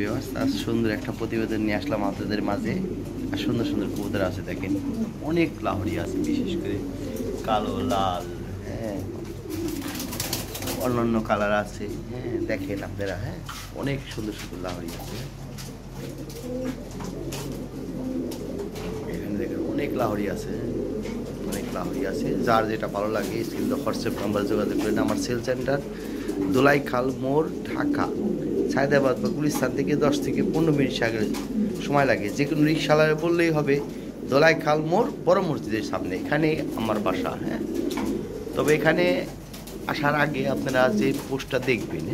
Viewers, আজ সুন্দর একটা প্রতিবেদন নিয়ে আসলাম আপনাদের মাঝে। আর সুন্দর সুন্দর কবুতর আছে, দেখেন অনেক লাহোরি আছে, বিশেষ করে কালো, লাল, হ্যাঁ, অন্যান্য কালার আছে। হ্যাঁ, দেখেন আপনারা, হ্যাঁ, অনেক সুন্দর সুন্দর লাহোরি আছে। এখানে দেখেন অনেক লাহোরি আছে, অনেক লাহোরি আছে। যার যেটা ভালো লাগে স্ক্রিনে হোয়াটসঅ্যাপ নাম্বার যোগাযোগ করেন। আমার সেল সেন্টার দোলাইখাল মোড়, ঢাকা। সায়দাবাদ বা গুলিস্তান থেকে 10 থেকে 15 মিনিট সময় লাগে। যে কোনো রিক্সাওয়ালা বললেই হবে দোলাইখাল মোড়, বড় মসজিদের সামনে, এখানে আমার বাসা। হ্যাঁ, তবে এখানে আসার আগে আপনারা যে পোস্টটা দেখবেন,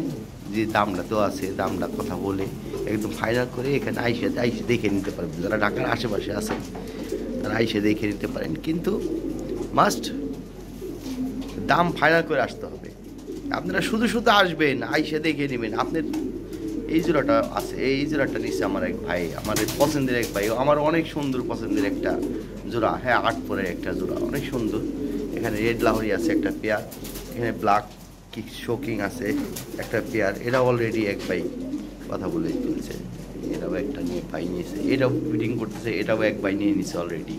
যে দামটা তো আছে, দামটা কথা বলে একদম ফাইনাল করে এখানে আইসে দেখে নিতে পারবেন। যারা ঢাকার আশেপাশে আছেন তারা আইসে দেখে নিতে পারেন, কিন্তু মাস্ট দাম ফাইনাল করে আসতে হবে। আপনারা শুধু শুধু আসবেন, আইসে দেখে নেবেন। আপনার এই জোড়াটা আছে, এই জোড়াটা নিচ্ছে আমার এক ভাই, আমার পছন্দের এক ভাই, আমার অনেক সুন্দর পছন্দের একটা জোড়া। হ্যাঁ, 8 পরে একটা জোড়া, অনেক সুন্দর। এখানে রেড লাহোরি আছে একটা পেয়ার, এখানে ব্ল্যাক কিক শোকিং আছে একটা পেয়ার। এটা অলরেডি এক ভাই কথা বলে তুলছে, এটাও একটা নিয়ে ভাই নিয়েছে, এটাও ফিটিং করতেছে, এটাও এক ভাই নিয়ে নিছে অলরেডি।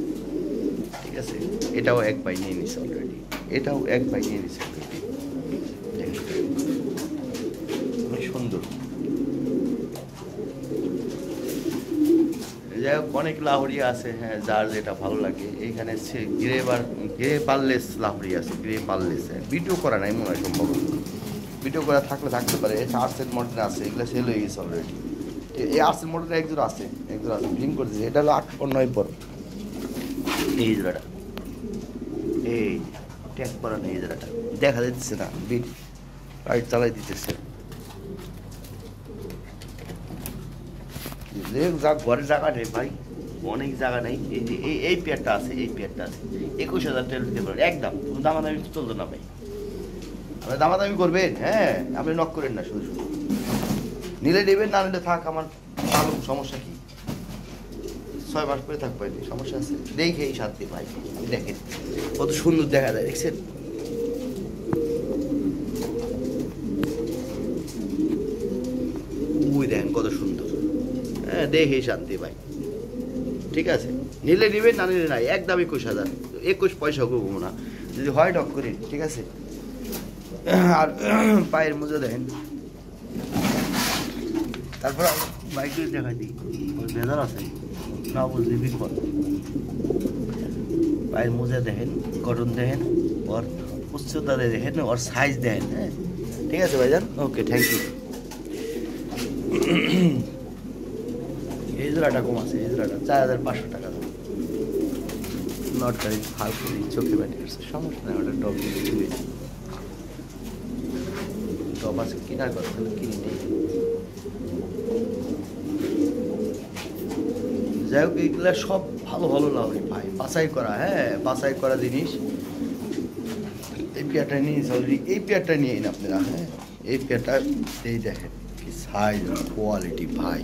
ঠিক আছে, এটাও এক ভাই নিয়ে নিছে অলরেডি, এটাও এক ভাই নিয়ে নিছে অলরেডি। অনেক সুন্দর। যাই হোক, অনেক লাহোরি আছে। হ্যাঁ, যার যেটা ভালো লাগে। এইখানে গ্রে পারলেস লাহোরি আছে, গ্রে পারলেস। ভিডিও করা নাই মনে হয়, সম্ভবত ভিডিও করা থাকলে থাকতে পারে। আর্টসেল মডেল আছে, এগুলো সেল হয়ে গেছে অলরেডি। এই আর্টসেল মডেলটা একজোড়া আছে, ফিল্ম করতেছে। এটা হলো 8 পর 9 পর। এই জোড়াটা, এই ট্যাগ করা নেই, এই জোড়াটা দেখা যাচ্ছে না, লাইট চালাই দিতেছে। ঘরের জায়গা নেই ভাই, অনেক জায়গা নেই। এই যে এই পেয়ারটা আছে, এই পেয়ারটা আছে 21,000 টাকা দিতে পারেন একদম। কোনো দামাদামি চলতো না ভাই, আপনি দামাদামি করবেন। হ্যাঁ, আপনি নক করেন না, শুধু শুধু নিলে নেবেন, না নিলে থাক। আমার ভালো, সমস্যা কি? 6 মাস পরে থাকবো, সমস্যা আছে? দেখে এই শান্তি ভাই, দেখেন কত সুন্দর দেখা যায়, দেখছেন? ওই দেখেন কত সুন্দর। হ্যাঁ, দেখে শান্তি ভাই। ঠিক আছে, নিলে নেবেন, না নিলে নাই, একদম 21,000, 21 পয়সা করবো না যদি হয় ডক করি। ঠিক আছে, আর পায়ের মোজা দেখেন। তারপর বাইক দেখা দিই, ভেজাল আছে না, বুঝলি বিপদ। পায়ের মোজা দেখেন, গঠন দেখেন, ওর উচ্চতা দেখেন, ওর সাইজ দেখেন। হ্যাঁ, ঠিক আছে ভাইজান, ওকে, থ্যাংক ইউ। এই জোড়াটা কম আছে, এই জোড়াটা 4,500 টাকা দাম। নটকারি ফালতু চোখে ব্যাটে করছে, সমস্যা নেই, ওটা টপ দিয়ে ছুঁয়ে টপ আছে, কেনার কথা কিনে নেই। যাই হোক, এইগুলা সব ভালো ভালো লাহোরি ভাই, বাছাই করা। হ্যাঁ, বাছাই করা জিনিস। এই পেয়ারটা নিয়ে অলরেডি, এই পেয়ারটা নিয়ে নিন আপনারা। হ্যাঁ, এই পেয়ারটা এই দেখেন কি সাইজ, কোয়ালিটি ভাই,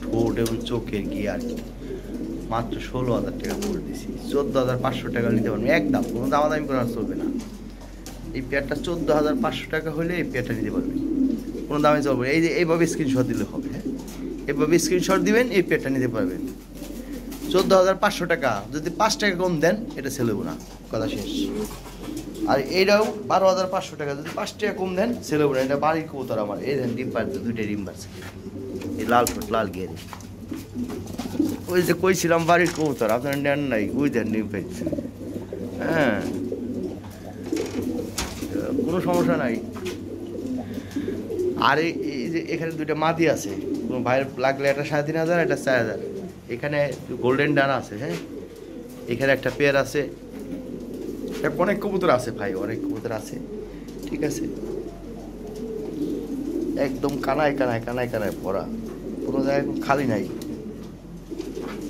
ঠোঁট এবং চোখের গিয়ার। মাত্র 16,000 টাকা করে দিছি, 14,500 টাকা নিতে পারবেন একদম, কোনো দামাদামি করা চলবে না। এই পেয়ারটা 14,500 টাকা হলে এই পেয়ারটা নিতে পারবেন, কোনো দামে চলবে। এই যে এইভাবে স্ক্রিনশট দিলে হবে। হ্যাঁ, এইভাবে স্ক্রিনশট দিবেন, এই পেয়ারটা নিতে পারবেন 14,500 টাকা। যদি 5 টাকা কম দেন, এটা সেল হবো না, কথা শেষ। আর এইটাও 12,500 টাকা, যদি 5 টাকা কম দেন, সেল হবো না। এটা বাড়ির কবুতর আমার, এই দেন ডিম পারছে, 2টা ডিম পারছে, এই লাল ঠোঁট, লাল গিয়ারে। ওই যে কইছিলাম বাড়ির কবুতর, আপনার নেন নাই, ওই দেন ডিম পাইছে। হ্যাঁ, কোনো সমস্যা নাই। আর এই যে এখানে 2টা মাদি আছে, কোনো ভাইয়ের লাগলে একটা 3,500, একটা 4,000। এখানে গোল্ডেন ডান আছে। হ্যাঁ, এখানে একটা পেয়ার আছে, অনেক কবুতর আছে ভাই, অনেক কবুতর আছে। ঠিক আছে, একদম কানায় কানায় কানায় কানায় ভরা, কোনো জায়গায় খালি নাই।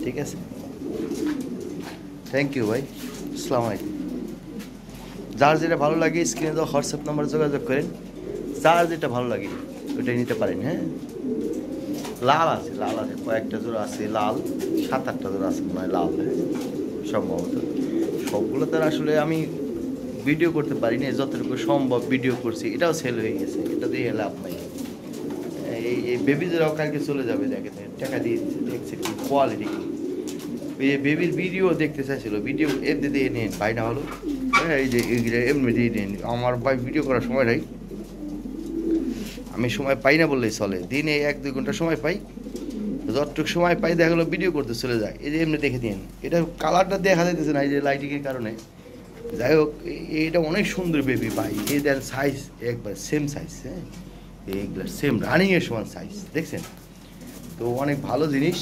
ঠিক আছে, থ্যাংক ইউ ভাই, আসসালামু আলাইকুম। যার যেটা ভালো লাগে স্ক্রিনে দেওয়া হোয়াটসঅ্যাপ নাম্বার যোগাযোগ করেন, যার যেটা ভালো লাগে ওইটাই নিতে পারেন। হ্যাঁ, লাল আছে, লাল আছে কয়েকটা জোড়া আছে, লাল 7-8টা জোড়া আছে মনে হয় লাল। হ্যাঁ, সম্ভবত সবগুলো তার আসলে আমি ভিডিও করতে পারিনি, যতটুকু সম্ভব ভিডিও করছি। এটাও সেল হয়ে গেছে, এটা দিয়ে লাভ নাই। এই বেবি জোড়াও কালকে চলে যাবে, দেখেন টাকা দিয়ে দেখছে কি কোয়ালিটি। এই বেবির ভিডিও দেখতে চাইছিল, ভিডিও এমনি দিয়ে নিন ভাই, না হলো হ্যাঁ এই যে এইগুলো এমনি দিয়ে নিন। আমার ভাই ভিডিও করার সময় নাই, আমি সময় পাই না বললেই চলে, দিনে 1-2 ঘন্টা সময় পাই, যতটুকু সময় পাই দেখা গেলো ভিডিও করতে চলে যায়। এই যে এমনি দেখে দিন, এটা কালারটা দেখা যাইতেছে না এই যে লাইটিংয়ের কারণে। যাই হোক এটা অনেক সুন্দর বেবি ভাই, এই দেন সাইজ একবার সেম সাইজ, হ্যাঁ এইগুলো সেম রানিংয়ের সমান সাইজ, দেখছেন তো অনেক ভালো জিনিস।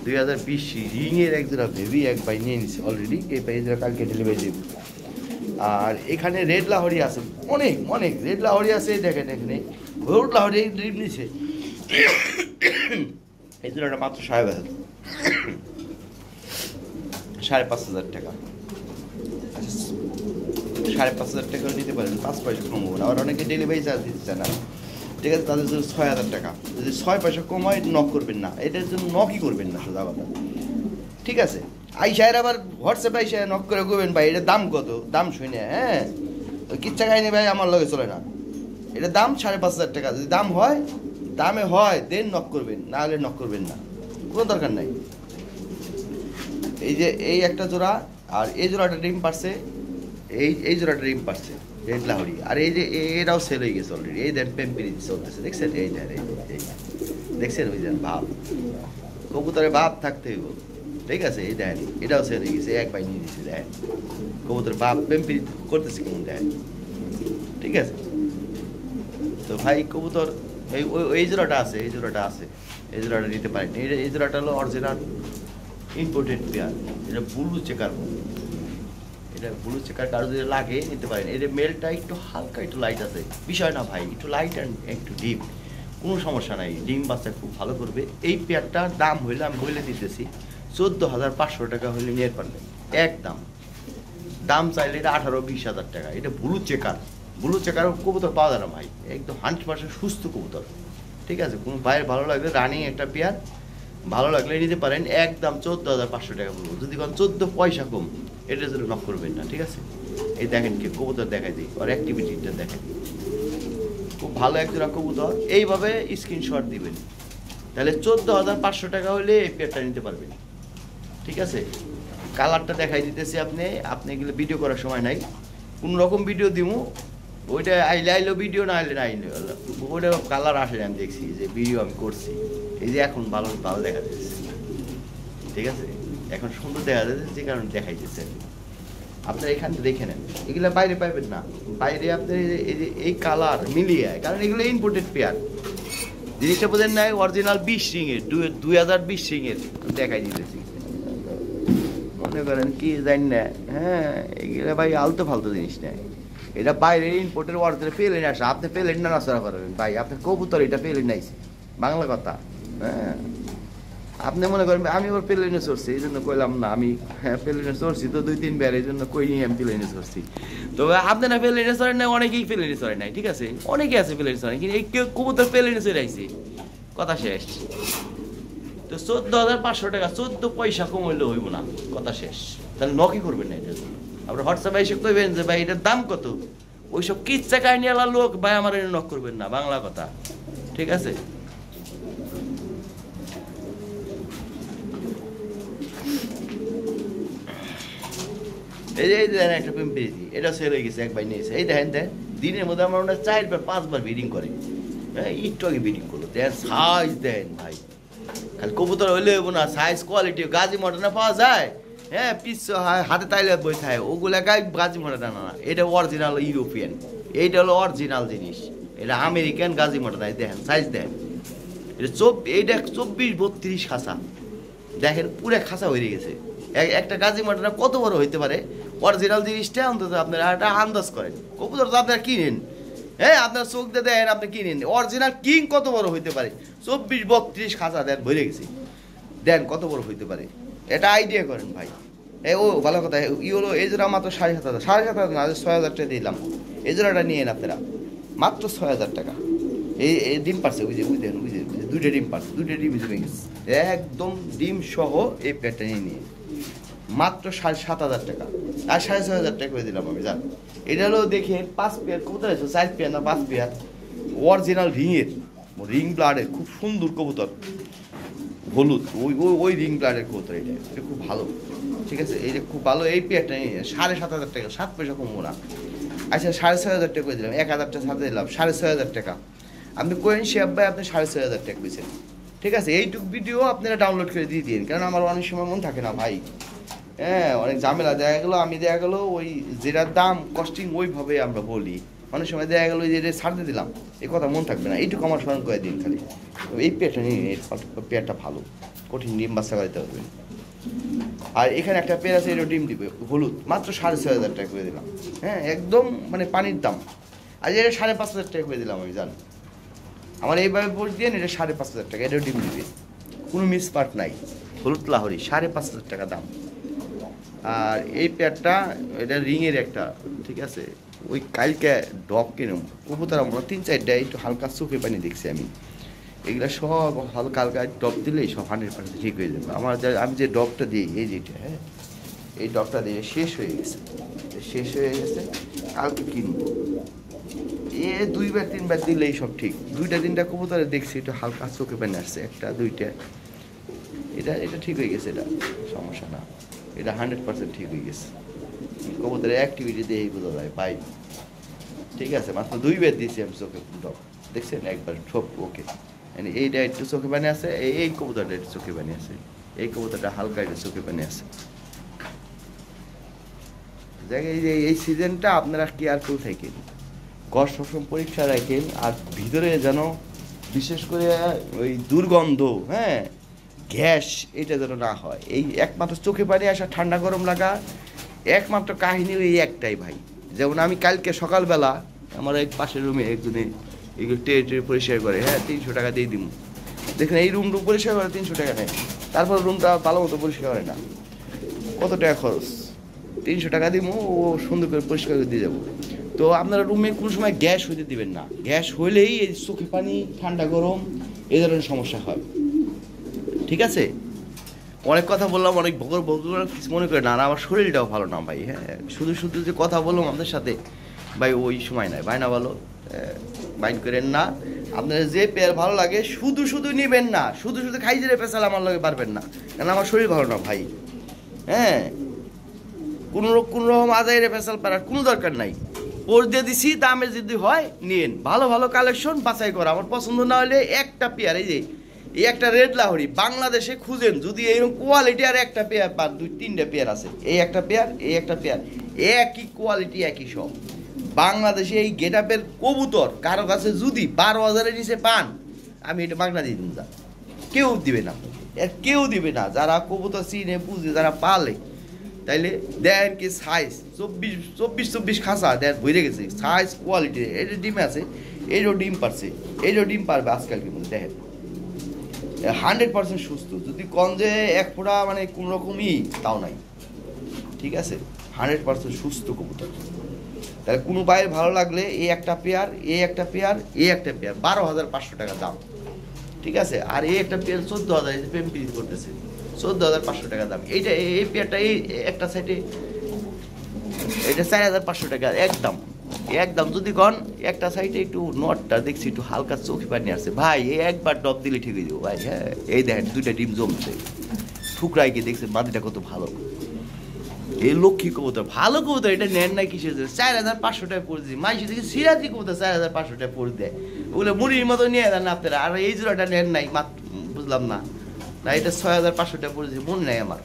2020 রিংয়ের একজোড়া বেবি এক ভাই নিয়ে নিচ্ছে অলরেডি, এই প্রাইজটা কালকে ডেলিভারি দেব। আর এখানে রেড লাহরি আছে, অনেক অনেক রেড লাহরি আছে, দেখেন এখানে রেড লাহরি ড্রিপ নিচ্ছে। এই জোড়াটা মাত্র 5,500 টাকা। আচ্ছা 5,500 টাকা নিতে পারেন, 5 পয়সা কমবো না। আর অনেকে ডেলিভারি চার্জ দিতে চায় না, ঠিক আছে, তাদের জন্য 6,000 টাকা। যদি 6 পয়সা কম হয় নক করবেন না, এটার জন্য নকই করবেন না সোজা কথা, ঠিক আছে। আইসায়ের আবার হোয়াটসঅ্যাপে আইসা নক করে করবেন ভাই এটার দাম কত, দাম শুনে হ্যাঁ কিচ্ছা খাইনি ভাই আমার লগে চলে না, এটার দাম 5,500 টাকা। যদি দাম হয়, দামে হয় দেন নক করবেন, না হলে নক করবেন না, কোনো দরকার নাই। এই যে এই একটা জোড়া, আর এই জোড়াটা ডিম পারছে, এই জোড়াটা ডিম পারছে রেড লাহরি। আর এই যে এটাও সেল হয়ে গেছে অলরেডি, এই দেন পেম্পিরি চলতেছে, দেখছেন এই দেন এই দেখছেন, ওই দেন ভাব কবুতরে ভাব থাকতে হইব, ঠিক আছে। এই দেন এটাও সেল হয়ে গেছে, এক ভাই নিয়ে দিচ্ছে, দেন কবুতর ভাব পেম্পিরি করতেছে কেমন দেন, ঠিক আছে। তো ভাই কবুতর এই জোড়াটা আছে, এই জোড়াটা আছে, এই জোড়াটা নিতে পারেন। এই জোড়াটা হলো অরিজিনাল ইম্পোর্টেড পেয়ার, এটা ব্লু চেকার, এটা ব্লু চেকার কারো যদি লাগে নিতে পারেন। এর মেলটা একটু হালকা একটু লাইট আছে, বিষয় না ভাই, একটু লাইট অ্যান্ড একটু ডিপ, কোনো সমস্যা নাই, ডিম বাচ্চা খুব ভালো করবে। এই পেয়ারটার দাম হইলে আমি বলে দিতেছি 14,500 টাকা হইলে নিয়ে পারবেন একদম। দাম চাইলে এটা 18-20 হাজার টাকা। এটা ব্লু চেকার, ব্লু চেকার কবুতর পাওয়া যায় না ভাই, একদম 100% সুস্থ কবুতর, ঠিক আছে। কোনো ভাইয়ের ভালো লাগলে রানিং একটা পেয়ার ভালো লাগলে নিতে পারেন, একদম 14,500 টাকা পড়বো। যদি কোন 14 পয়সা কম, এটার জন্য নক করবেন না, ঠিক আছে। এই দেখেন কি কবুতর দেখাই দিই, ওর অ্যাক্টিভিটিটা দেখেন, খুব ভালো একজোড়া কবুতর। এইভাবে স্ক্রিনশট দিবেন, তাহলে 14,500 টাকা হলে এই পেয়ারটা নিতে পারবেন, ঠিক আছে। কালারটা দেখাই দিতেছি, আপনি এগুলো ভিডিও করার সময় নাই, কোনো রকম ভিডিও দিব ওইটা আইলে আইলো ভিডিও, না আইলে না আইলে ওইটা কালার আসে, আমি দেখছি যে ভিডিও আমি করছি, এই যে এখন ভালো ভালো দেখা যাচ্ছে, ঠিক আছে, এখন সুন্দর দেখা যাচ্ছে, যে কারণে দেখাইতেছে। আপনারা এখান থেকে দেখে নেন, এগুলো বাইরে পাইবেন না, বাইরে আপনার এই যে এই কালার মিলিয়ে, কারণ এগুলো ইম্পোর্টেড পেয়ার, জিনিসটা বোঝেন নাই। অরিজিনাল 20 রিংয়ের 2020 রিংয়ের দেখাই দিতেছি, মনে করেন কি জানি না, হ্যাঁ এগুলো ভাই আলতো ফালতো জিনিস নেয়, এটা বাইরে ইম্পোর্টের অরিজিনাল পেলেন আসে, আপনি পেলেন না নচড়া করবেন ভাই, আপনি কবুতর এটা পেলেন নাইছে, বাংলা কথা, হ্যাঁ। আপনি মনে করেন আমি ওর প্লেনে চড়ছি, এই জন্য কইলাম না আমি, হ্যাঁ প্লেনে চড়ছি তো 2-3 বার, এই জন্য কই নিয়ে আমি প্লেনে চড়ছি। তবে আপনি না প্লেনে চড়েন না, অনেকেই প্লেনে চড়ে নাই, ঠিক আছে, অনেকে আছে প্লেনে চড়ে, কিন্তু এই কেউ কবুতর প্লেনে চড়ে আইছে, কথা শেষ। তো 14,500 টাকা, 14 পয়সা কম হইলে হইব না, কথা শেষ। তাহলে নকই করবেন না এটার জন্য। আপনার হোয়াটসঅ্যাপে এসে কইবেন যে ভাই এটার দাম কত, ওইসব কিচ্ছা কাহিনী আলা লোক ভাই আমার নক করবেন না, বাংলা কথা, ঠিক আছে। এই যে দেখেন একটা পেম্পেরি, এটা সেল হয়ে গেছে, এক ভাই নিয়েছে, এই দেখেন দেন দিনের মধ্যে আমার ওটা 4-5 ব্রিডিং করে, হ্যাঁ একটু আগে ব্রিডিং করলো, দেন সাইজ দেন ভাই, খালি কবুতর হইলে হইব না, সাইজ কোয়ালিটি গাজী মডার্না পাওয়া যায়, হ্যাঁ পিস হাতে তাইলে বই থাকে, ওগুলা গাই গাজী মডার্না না, এটা অরিজিনাল ইউরোপিয়ান, এইটা হলো অরিজিনাল জিনিস, এটা আমেরিকান গাজী মডার্না। দেখেন সাইজ দেন, এটা এইটা 24-32 খাঁচা, দেখেন পুরো খাঁচা হয়ে গেছে। একটা গাজী মডার্না কত বড় হইতে পারে, অরিজিনাল জিনিসটা অন্তত আপনারা একটা আন্দাজ করেন, কবুতর তো আপনারা কিনেন, হ্যাঁ আপনার চোখ দিয়ে দেখেন, আপনি কিনেন অরিজিনাল কিং কত বড় হইতে পারে, 24-32 খাঁচা দেন ভরে গেছে, দেন কত বড় হইতে পারে, এটা আইডিয়া করেন ভাই। ও ভালো কথা, ই হলো এই জোড়া মাত্র 7,500, 7,500 না 6,000 টাকা দিলাম, এই জোড়াটা নিয়েন আপনারা মাত্র 6,000 টাকা। এই ডিম পারছে, বুঝলেন 2টা ডিম পারছে, 2টা ডিম জমে গেছে একদম ডিম সহ, এই প্যাটটা নিয়ে মাত্র 7,500 টাকা, আর 6,500 টাকা করে দিলাম আমি, জান। এটা হলো দেখে 5 পেয়ার, কোথায় আছে 4 পেয়ার না 5 পেয়ার অরিজিনাল রিংয়ের, রিং ব্লাডের খুব সুন্দর কবুতর, হলুদ, ওই ওই ওই রিং ব্লাডের কবুতর। এটা খুব ভালো, ঠিক আছে, এইটা খুব ভালো। এই পেয়ারটা 7,500 টাকা, 7 পয়সা কমবো না। আচ্ছা 6,500 টাকা করে দিলাম, 1,000টা সাথে দিলাম, 6,500 টাকা। আপনি কোয়েন শেয়ার ভাই, আপনি 6,500 টাকা পেয়েছেন, ঠিক আছে। এইটুকু ভিডিও আপনারা ডাউনলোড করে দিয়ে দিন, কারণ আমার অনেক সময় মন থাকে না ভাই, হ্যাঁ, অনেক ঝামেলা। দেখা গেলো আমি দেখা গেলো ওই যেটার দাম কস্টিং ওইভাবে আমরা বলি, অনেক সময় দেখা গেলো যে ছাড়তে দিলাম, এই কথা মন থাকবে না। এইটুকু আমার স্মরণ করে দিন খালি। এই পেয়ারটা নিয়ে, এই পেয়ারটা ভালো, কঠিন ডিম বাচ্চা বাড়িতে পারবেন। আর এখানে একটা পেয়ার আছে, এটা ডিম দিবে হলুদ, মাত্র 6,500 টাকা করে দিলাম, হ্যাঁ, একদম মানে পানির দাম। আর এটা 5,500 টাকা করে দিলাম আমি, জান আমার এইভাবে বসে দিয়ে এটা 5,500 টাকা, এটাও ডিম দিবে, কোনো মিসপার্ট নাই। হলুদ লাহরি 5,500 টাকা দাম। আর এই পেয়ারটা এটা রিংয়ের একটা, ঠিক আছে। ওই কালকে ডগ কিনুম কবুতর, আমরা 3-4টা একটু হালকা চোখে পানি দেখছি আমি, এগুলো সব হালকা হালকা ডব দিলেই সব 100% ঠিক হয়ে যাবে। আমি যে ডবটা দিই, এই যেটা, হ্যাঁ, এই ডবটা দিয়ে শেষ হয়ে গেছে, কালকে কিনবো। 2বার 3বার দিলেই সব ঠিক। 2টা-3টা কবুতরে দেখছি একটু হালকা চোখে পানি আসছে, 1-2টা। এটা ঠিক হয়ে গেছে, এটা সমস্যা না, এটা 100% ঠিক হয়ে গেছে। কবুতরের অ্যাক্টিভিটি দিয়েই বোঝা যায় ভাই, ঠিক আছে। মাত্র 2বার দিয়েছি আমি চোখে ডব, দেখছেন, একবার সব ওকে। এইটা একটু চোখে পানি আছে, এই কবুতরটা একটু চোখে পানি আছে, এই কবুতরটা হালকা একটু চোখে পানি আছে। এই সিজনটা আপনারা কেয়ারফুল থাকেন, গড় সবসময় পরীক্ষা রাখেন। আর ভিতরে যেন বিশেষ করে ওই দুর্গন্ধ, হ্যাঁ, গ্যাস, এটা যেন না হয়। এই একমাত্র চোখে পানি আসা, ঠান্ডা গরম লাগা, একমাত্র কাহিনী এই একটাই ভাই। যেমন আমি কালকে সকালবেলা আমার এক পাশের রুমে একজনে এগুলো ট্রে পরিষ্কার করে, হ্যাঁ, 300 টাকা দিয়ে দিব। দেখেন এই রুম পরিষ্কার করে 300 টাকা নেয়, তারপর রুমটা ভালো মতো পরিষ্কার করে না, কত টাকা খরচ, 300 টাকা দিব, ও সুন্দর করে পরিষ্কার করে দিয়ে যাবো। তো আপনারা রুমে কোনো সময় গ্যাস হইতে দিবেন না, গ্যাস হইলেই এই চোখে পানি, ঠান্ডা গরম, এই ধরনের সমস্যা হয়, ঠিক আছে। অনেক কথা বললাম, অনেক বকর কিছু মনে করে না, আর আমার শরীরটাও ভালো না ভাই, হ্যাঁ, শুধু যে কথা বললাম আপনাদের সাথে ভাই, ওই সময় নাই, বাইনা ভালো, মাইন্ড করেন না। আপনার যে পেয়ার ভালো লাগে শুধু নিবেন না, শুধু খাই দিলে পেশাল আমার লগে পারবেন না, কারণ আমার শরীর ভালো না ভাই, হ্যাঁ। কোনো রকম আদায়ের পেশাল পারার কোনো দরকার নাই। ওর দিয়ে দিছি, দামের যদি হয় নিন, ভালো কালেকশন বাছাই করা। আমার পছন্দ না হলে একটা পেয়ার, এই একটা রেড লাহোরি বাংলাদেশে খুঁজেন যদি এইরকম কোয়ালিটি, আর একটা পেয়ার বা 2-3টা পেয়ার আছে, এই একটা পেয়ার, একই কোয়ালিটি, একই সব। বাংলাদেশে এই গেটআপের কবুতর কারো কাছে যদি 12,000-এর নিচে পান, আমি এটা মাগনা দিয়ে দিন, কেউ দিবে না। যারা কবুতর চিনে বুঝে, যারা পালে, তাইলে দেন কি সাইজ 24 খাঁচা দেন ভরে গেছে, সাইজ কোয়ালিটি, এটা ডিম আছে, এইটাও ডিম পারছে, এইটাও ডিম পারবে আজকাল, কি বলে দেখেন 100% সুস্থ। যদি কম যে এক ফোঁটা মানে কোন রকমই তাও নাই, ঠিক আছে, 100% সুস্থ কবুতর। তাহলে কোনো বাইরে ভালো লাগলে এই একটা পেয়ার, 12,500 টাকা দাম, ঠিক আছে। আর এই একটা পেয়ার 14,000 প্রেম পিস করতেছে, 14,500 টাকা দাম। এই পেয়ারটা এই একটা সাইডে এটা 4,500 টাকা একদম। যদি কন একটা সাইডে একটু নটটা দেখছি একটু হালকা চোখে পানি আসছে ভাই, এই একবার ডব দিলে ঠিক হয়ে যাবো ভাই, হ্যাঁ। এই দেখেন 2টা ডিম জমছে, ঠুকরাই গিয়ে দেখছে মাটিটা কত ভালো, এই লক্ষ্মী কবুতর, ভালো কবুতর। এটা নেন নাই কিসের, 4,500 টাকা পড়ে দিই, মাইসে দেখি সিরাজি কবুতর 4,500 টাকা পড়ে দেয়, ওগুলো মুড়ির মতো নিয়ে দেন আপনারা। আর এই জোড়াটা নেন নাই, মাত্র বুঝলাম না, এটা 6,500 টাকা পড়ে দিয়েছি, মনে নেই আমার,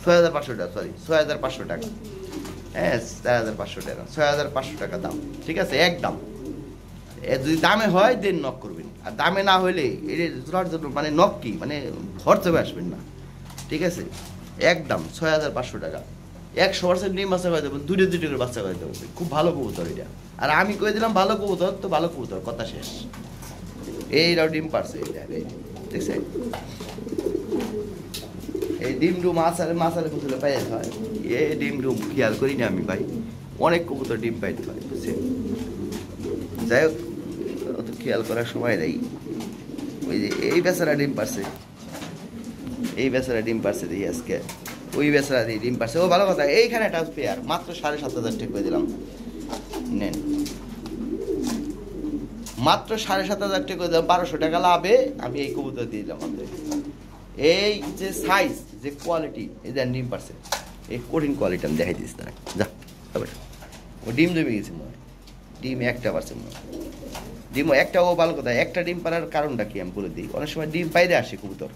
6,500 টাকা, সরি 6,500 টাকা, হ্যাঁ, 4,500 টাকা, 6,500 টাকা দাম, ঠিক আছে, একদম। যদি দামে হয় দেন নক করবেন, আর দামে না হইলে এটা জোড়ার জন্য মানে নক কি মানে হোয়াটসঅ্যাপে আসবেন না, ঠিক আছে, একদম 6,500 টাকা। 100% ডিম বাচ্চা করে দেবেন, 2টা করে বাচ্চা করে দেবো, খুব ভালো কবুতর এটা। আর আমি কয়ে দিলাম ভালো কবুতর তো ভালো কবুতর, কথা শেষ। এইটাও ডিম পারছে, এটা দেখছেন, এই ডিম ডুম মাছালে কুচলে পাই হয়, এই ডিম ডুম খেয়াল করি না আমি ভাই, অনেক কবুতর ডিম পাইতে হয়, বুঝছেন। যাই হোক, অত খেয়াল করার সময় নেই। ওই যে এই বেচারা ডিম পারছে, দেখি আজকে, ওই বেচারা দিয়ে ডিম পারছে, ও ভালো কথা। এইখানে একটা পেয়ার মাত্র 7,500 টাকা করে দিলাম, নেন, মাত্র 7,500 টাকা করে দিলাম, 1200 টাকা লাভে আমি এই কবুতর দিয়ে দিলাম আপনাদের। এই যে সাইজ, যে কোয়ালিটি, এই দেন ডিম পারছে, এই কঠিন কোয়ালিটি আমি দেখাই দিচ্ছি তারা। যা তবে ও ডিম দেবে গেছে মনে হয়, ডিম একটা পারছে মনে হয়, ডিমও একটা। ও ভালো কথা, একটা ডিম পারার কারণটা কি আমি বলে দিই। অনেক সময় ডিম পাইরে আসে কবুতর,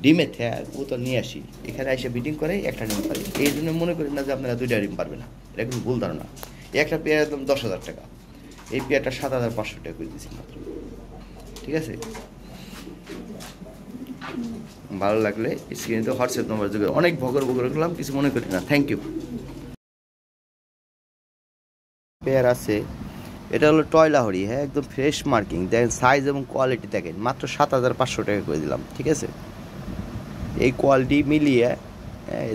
ডিমে কবুতর নিয়ে আসি, এখানে এসে বিটিং করে একটা ডিম পারি। এই জন্য মনে করি না যে আপনারা 2টা ডিম পারবে না, এটা কিন্তু ভুল ধারণা। একটা পেয়ার একদম 10,000 টাকা, এই পেয়ারটা 7,500 টাকা করে দিয়েছি মাত্র। ঠিক আছে, ভালো লাগলে স্ক্রিনে তো হোয়াটসঅ্যাপ নম্বর যোগে। অনেক ভগর করলাম, কিছু মনে করি না, থ্যাংক ইউ। পেয়ার আছে, এটা হলো টয় লাহোরি, হ্যাঁ, একদম ফ্রেশ মার্কিং, দেখেন সাইজ এবং কোয়ালিটি দেখেন, মাত্র 7,500 টাকা করে দিলাম। ঠিক আছে, এই কোয়ালিটি মিলিয়ে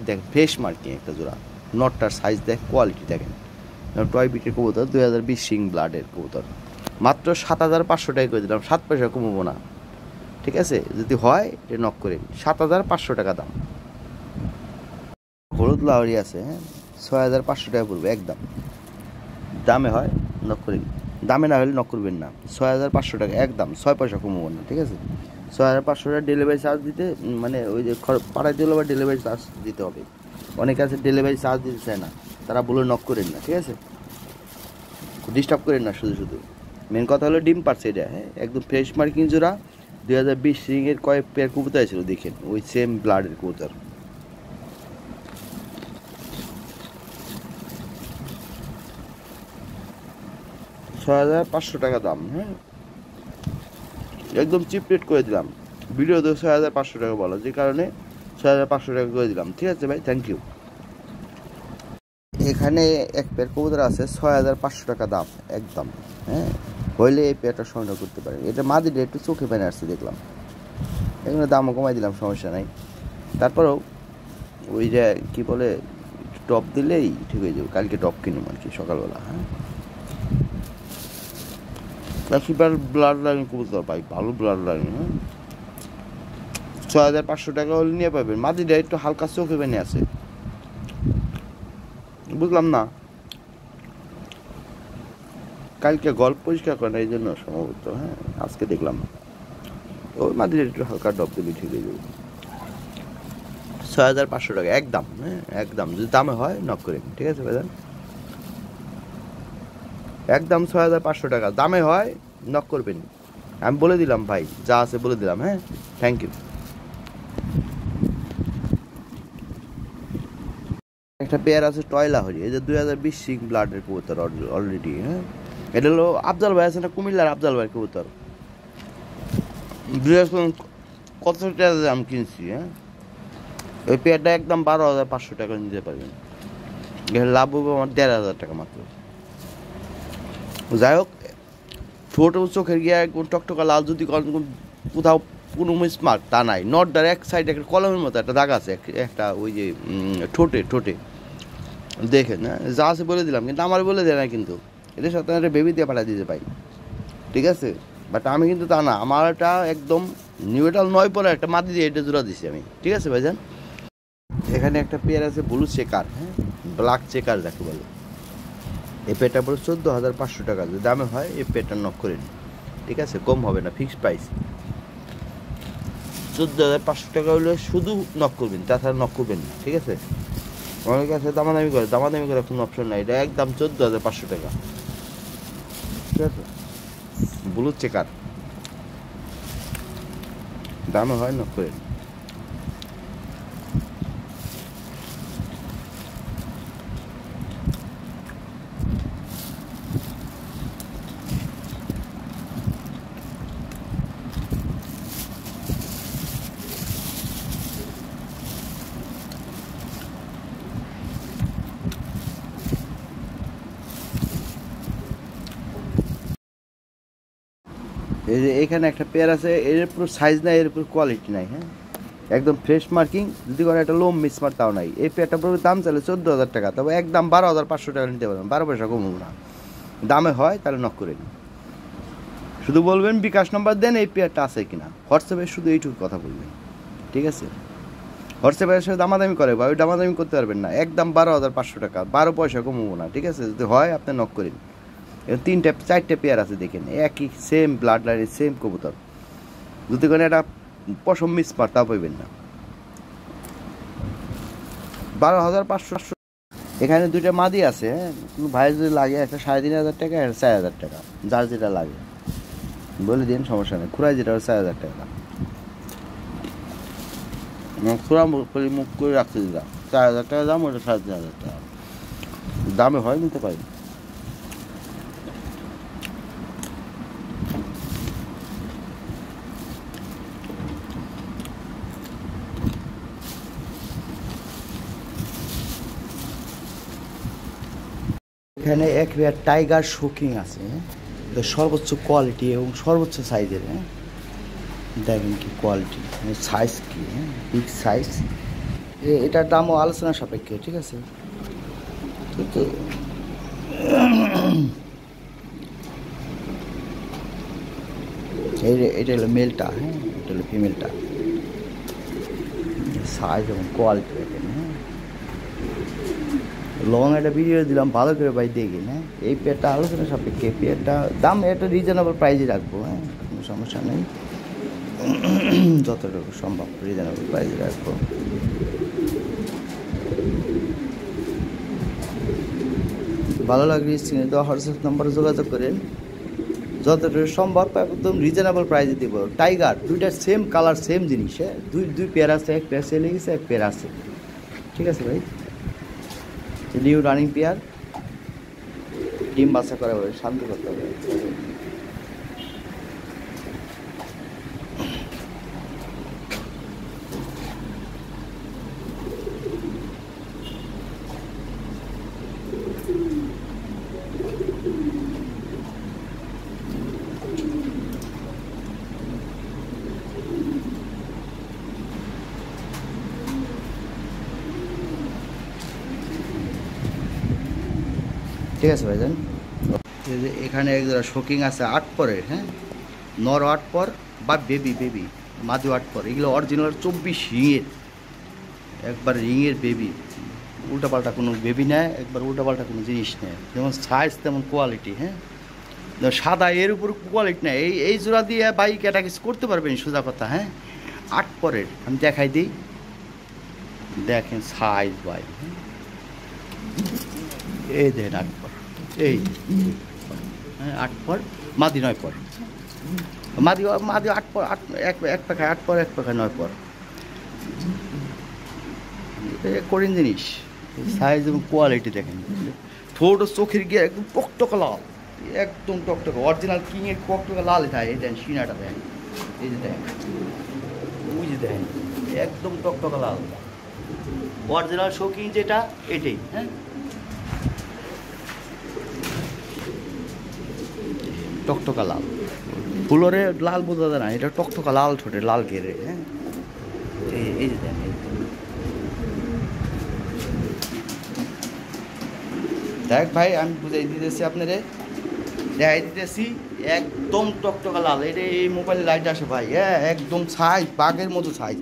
দেখেন ফ্রেশ মার্কিং একটা জোড়া, নটটার সাইজ দেখ, কোয়ালিটি দেখেন। টয় বিটের কবুতর, 2020 সিং ব্লাডের কবুতর, মাত্র 7,500 টাকা করে দিলাম, 7 পয়সা কমবো না। ঠিক আছে, যদি হয় এটা নক করেন, 7,500 টাকা দাম। হলুদ লাহোরি আছে, হ্যাঁ, 6,500 টাকা পড়বে একদম। দামে হয় নক করেন, দামে না হলে নক করবেন না। 6,500 টাকা একদম, 6 পয়সা কমবো না। ঠিক আছে, 6,500 টাকা ডেলিভারি চার্জ দিতে, মানে ওই যে পাড়ায় দিলে আবার ডেলিভারি চার্জ দিতে হবে। অনেকে আছে ডেলিভারি চার্জ দিতে চায় না, তারা বলে নক করেন না। ঠিক আছে, ডিস্টার্ব করেন না শুধু শুধু। মেন কথা হলো ডিম পারছে এটা, হ্যাঁ, একদম ফ্রেশ মার্কিং জোড়া, 2020 সিংয়ের কয়েক পেয়ার কবুতর ছিল, দেখেন ওই সেম ব্লাডের কবুতর। $6,500 টাকা দাম, হ্যাঁ, একদম চিপ রেট করে দিলাম। ভিডিওতে 6,500 টাকা বলো, যে কারণে 6,500 টাকা করে দিলাম। ঠিক আছে ভাই, থ্যাংক ইউ। এখানে এক পেয়ার কবুতর আছে, 6,500 টাকা দাম একদম, হ্যাঁ, হইলে এই পেয়ারটা সংগ্রহ করতে পারেন। এটা মাদিটা একটু চোখে পেনে আসছে দেখলাম, এগুলো দামও কমাই দিলাম, সমস্যা নাই। তারপরেও ওই যে কী বলে, টপ দিলেই ঠিক হয়ে যাবে। কালকে টপ কিনুম আর কি সকালবেলা, হ্যাঁ। সুপার ব্লাড লাইন কবুতর ভাই, ভালো ব্লাড লাইন, হ্যাঁ, 6,500 টাকা হলে নিয়ে পাবেন। মাদিটা একটু হালকা চোখে পেনে আছে, বুঝলাম না, কালকে গল্প পরিষ্কার করে না এই জন্য সম্ভবত, হ্যাঁ, আজকে দেখলাম ওই মাদিটা একটু হালকা টপ দিলে ঠিক হয়ে যাবে। 6,500 টাকা একদম, হ্যাঁ, একদম। যদি দামে হয় নক করেন। ঠিক আছে ভাইজান, একদম 6,500 টাকা দামে হয় নক করবেন। আমি বলে দিলাম ভাই, যা আছে বলে দিলাম, হ্যাঁ, থ্যাংক ইউ। একটা পেয়ার আছে টয় লাহোরি, এই যে 2020 সিং ব্লাডের কবুতর অলরেডি, হ্যাঁ, এটা হলো আফজাল ভাই আছে না, কুমিল্লার আফজাল ভাই কবুতর। কত টাকা দাম কিনছি, হ্যাঁ, ওই পেয়ারটা একদম 12,500 টাকা নিতে পারবেন। লাভ হবে আমার 1,500 টাকা মাত্র। যাই হোক, ছোট চোখের গিয়ে টকটকা লাল, যদি কোথাও কোনো মিসমার্ক তা নাই। নটটার এক সাইডে একটা কলমের মতো একটা দাগ আছে, একটা ওই যে ঠোঁটে দেখেন, হ্যাঁ, যা আছে বলে দিলাম, কিন্তু আমার বলে দেয় না, কিন্তু এদের সাথে একটা বেবি দিয়ে পাঠিয়ে দিতে পাই। ঠিক আছে, বাট আমি কিন্তু তা না, আমার একটা একদম নিউটাল 9 পরে একটা মাটি দিয়ে এটা জোড়া দিছি আমি। ঠিক আছে ভাইজান, এখানে একটা পেয়ার আছে ব্লু চেকার, হ্যাঁ, ব্ল্যাক চেকার যাকে বলে। এই পেয়ারটা পড়ে 14,500 টাকা, যদি দামে হয় এই পেয়ারটা নক করে নিন। ঠিক আছে, কম হবে না, ফিক্সড প্রাইস 14,500 টাকা হলে শুধু নক করবেন, তাছাড়া নক করবেন না। ঠিক আছে, আমার কাছে দামাদামি করে কোনো অপশন নাই, এটা একদম 14,500 টাকা। ঠিক আছে, ব্লু চেকার, দামে হয় নক করেন। এই যে এখানে একটা পেয়ার আছে, এর পুরো সাইজ নাই, এর পুরো কোয়ালিটি নাই, হ্যাঁ, একদম ফ্রেশ মার্কিং, যদি কোনো একটা লোম মিসমার তাও নাই। এই পেয়ারটা পুরো দাম চলে 14,000 টাকা, তবে একদম 12,500 টাকা নিতে পারবেন, 12 পয়সা কমবো না। দামে হয় তাহলে নক করে নিন, শুধু বলবেন বিকাশ নম্বর দেন, এই পেয়ারটা আছে কিনা। হোয়াটসঅ্যাপে শুধু এইটুকু কথা বলবেন। ঠিক আছে, হোয়াটসঅ্যাপের সাথে দামাদামি করে বা ওই দামাদামি করতে পারবেন না, একদম 12,500 টাকা, 12 পয়সা কমবো না। ঠিক আছে, যদি হয় আপনি নক করেন। তিনটে চারটে পেয়ার আছে দেখেন, একই সেম ব্লাড লাইনের সেম কবুতর। যদি কোনো একটা পশম মিস পার তা পাইবেন না। 12,500। এখানে দুইটা মাদি আছে, হ্যাঁ, ভাই যদি লাগে একটা 3,500 টাকা, একটা 4,000 টাকা, যার যেটা লাগে বলে দিন, সমস্যা নেই। খুঁড়াই যেটা 4,000 টাকা, খুঁড়া মুখ করে রাখতে দিলাম। 4,000 টাকা দাম, ওটা 3,500 টাকা দামে হয়, নিতে পারি। এখানে এক পেয়ার টাইগার শোকিং আছে, সর্বোচ্চ কোয়ালিটি এবং সর্বোচ্চ সাইজের। হ্যাঁ, দেখেন কি কোয়ালিটি, সাইজ কি, হ্যাঁ, বিগ সাইজ। এটার দামও আলোচনা সাপেক্ষে, ঠিক আছে। তো এটা হলো মেলটা, হ্যাঁ, এটা হলো ফিমেলটা। সাইজ এবং কোয়ালিটি দেখেন। হ্যাঁ, লং একটা ভিডিও দিলাম, ভালো করে ভাই দেখেন। হ্যাঁ, এই পেয়ারটা আলোচনা সাপেক্ষে, পেয়ারটা দাম একটা রিজনেবল প্রাইসে রাখবো। হ্যাঁ, কোনো সমস্যা নেই, যতটুকু সম্ভব রিজনেবল প্রাইসে রাখবো। ভালো লাগলে স্ক্রিনে দেওয়া হোয়াটসঅ্যাপ নম্বরে যোগাযোগ করেন, যতটুকু সম্ভব একদম রিজনেবল প্রাইসে দেবো। টাইগার দুইটা সেম কালার, সেম জিনিস। হ্যাঁ, দুই পেয়ার আছে, এক পেয়ার সেলে গেছে, এক পেয়ার আছে, ঠিক আছে ভাই। নিউ রানিং পেয়ার, ডিম বাচ্চা করা হবে, শান্তি করতে হবে। ঠিক আছে ভাইজান। এখানে একজোড়া শোকিং আছে 8 পরের। হ্যাঁ, নর 8 পর বা বেবি মাদি 8 পর। এগুলো অরিজিনাল 24 রিংয়ের, একবার রিংয়ের বেবি। উল্টাপাল্টা কোনো বেবি নেয়, একবার উল্টাপাল্টা কোনো জিনিস নেয়। যেমন সাইজ তেমন কোয়ালিটি। হ্যাঁ, সাদা এর উপর কোয়ালিটি নেয়। এই জোড়া দিয়ে বাইক এটা কিছু করতে পারবেন, সোজা কথা। হ্যাঁ, 8 পরের আমি দেখাই দিই, দেখেন সাইজ ভাই। এই দেখেন 8 পর, এই 8 পর, মাদি 9 পর। মাদি 8 পর, এক পাখায় 8 পর, এক পাখায় 9 পর। কঠিন জিনিস, সাইজ এবং কোয়ালিটি দেখেন। ঠোঁট ও চোখের গিয়ে একদম টকটকা লাল, একদম টকটকা অরিজিনাল কিংয়ের টকটকা লাল। এটা এই দেন সিনাটা দেখেন, এই যে দেখেন, ওই যে দেখেন, একদম টকটকা লাল অরিজিনাল শৌকিং যেটা, এটাই। হ্যাঁ, টকটকা লাল, ফুলরে লাল বোঝা যায় না, এটা টকটকা লাল ঠোঁটে, লাল ঘেরে। হ্যাঁ, এই যে দেখেন, দেখ ভাই, আমি বুঝাই দিতেছি আপনারে, দেখাই দিতেছি, একদম টকটকা লাল। এটা এই মোবাইলে লাইট আসে ভাই। হ্যাঁ, একদম সাইজ বাঘের মতো সাইজ,